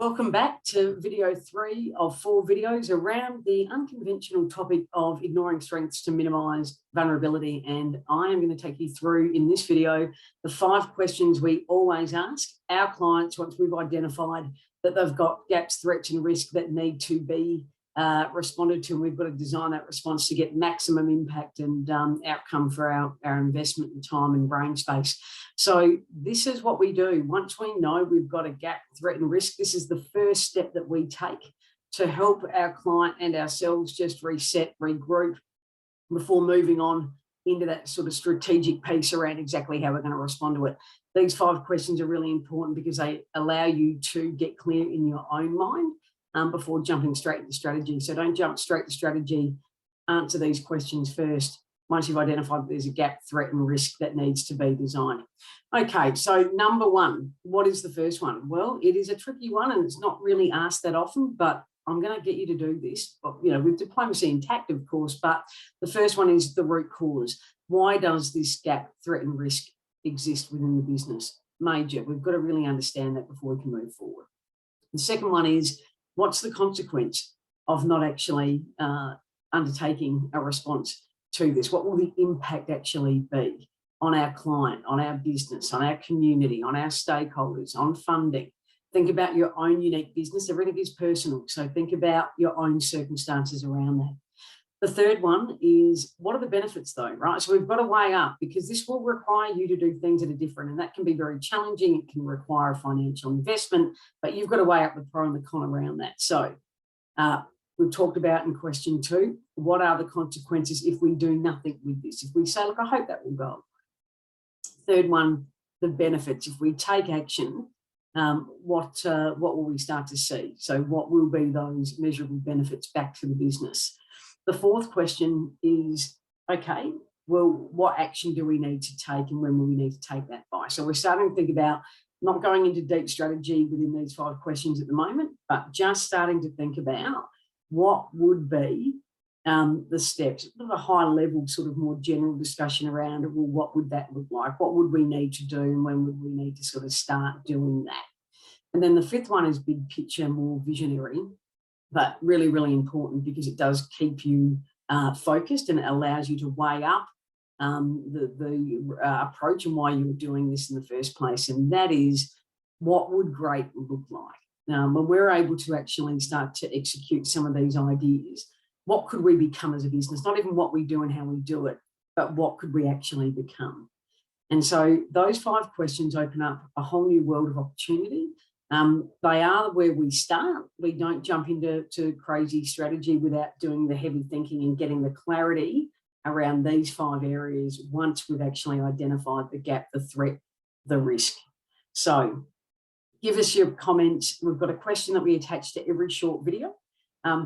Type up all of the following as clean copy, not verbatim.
Welcome back to video 3 of 4 videos around the unconventional topic of ignoring strengths to minimise vulnerability. And I am going to take you through in this video the 5 questions we always ask our clients once we've identified that they've got gaps, threats and risk that need to be responded to. And we've got to design that response to get maximum impact and outcome for our investment in time and brain space. So this is what we do. Once we know we've got a gap, threat and risk, this is the first step that we take to help our client and ourselves just reset, regroup before moving on into that sort of strategic piece around exactly how we're going to respond to it. These 5 questions are really important because they allow you to get clear in your own mind before jumping straight into strategy. So don't jump straight to strategy. Answer these questions first once you've identified that there's a gap, threat and risk that needs to be designed. Okay, so number 1, what is the first one? Well, it is a tricky one and it's not really asked that often, but I'm going to get you to do this, with diplomacy intact, of course. But the first one is the root cause. Why does this gap, threat and risk exist within the business? Major. We've got to really understand that before we can move forward. The second one is, what's the consequence of not actually undertaking a response to this? What will the impact actually be on our client, on our business, on our community, on our stakeholders, on funding? Think about your own unique business. Everything is personal. So think about your own circumstances around that. The third one is, what are the benefits though, right? So we've got to weigh up, because this will require you to do things that are different, and that can be very challenging. It can require financial investment, but you've got to weigh up the pro and the con around that. So we've talked about in question 2, what are the consequences if we do nothing with this? If we say, look, I hope that will go. Third one, the benefits. If we take action, what will we start to see? So what will be those measurable benefits back to the business? The fourth question is, okay, well, what action do we need to take and when will we need to take that by? So we're starting to think about not going into deep strategy within these 5 questions at the moment, but just starting to think about what would be the steps, a high level, sort of more general discussion around, well, what would that look like? What would we need to do and when would we need to sort of start doing that? And then the 5th one is big picture, more visionary, but really, really important because it does keep you focused and it allows you to weigh up the approach and why you were doing this in the first place. And that is, what would great look like? When we're able to actually start to execute some of these ideas, what could we become as a business? Not even what we do and how we do it, but what could we actually become? And so those 5 questions open up a whole new world of opportunity. They are where we start. We don't jump into crazy strategy without doing the heavy thinking and getting the clarity around these 5 areas once we've actually identified the gap, the threat, the risk. So give us your comments. We've got a question that we attach to every short video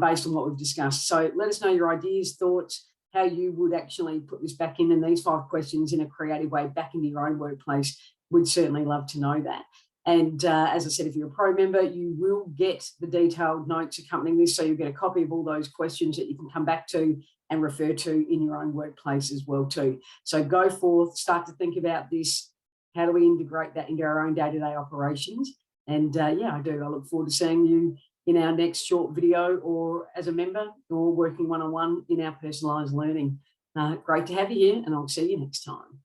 based on what we've discussed. So let us know your ideas, thoughts, how you would actually put this back in these 5 questions in a creative way back into your own workplace. We'd certainly love to know that. And as I said, if you're a pro member, you will get the detailed notes accompanying this. So you'll get a copy of all those questions that you can come back to and refer to in your own workplace as well too. So go forth, start to think about this. How do we integrate that into our own day-to-day operations? And yeah, I do. I look forward to seeing you in our next short video, or as a member, or working one-on-one in our personalised learning. Great to have you here, and I'll see you next time.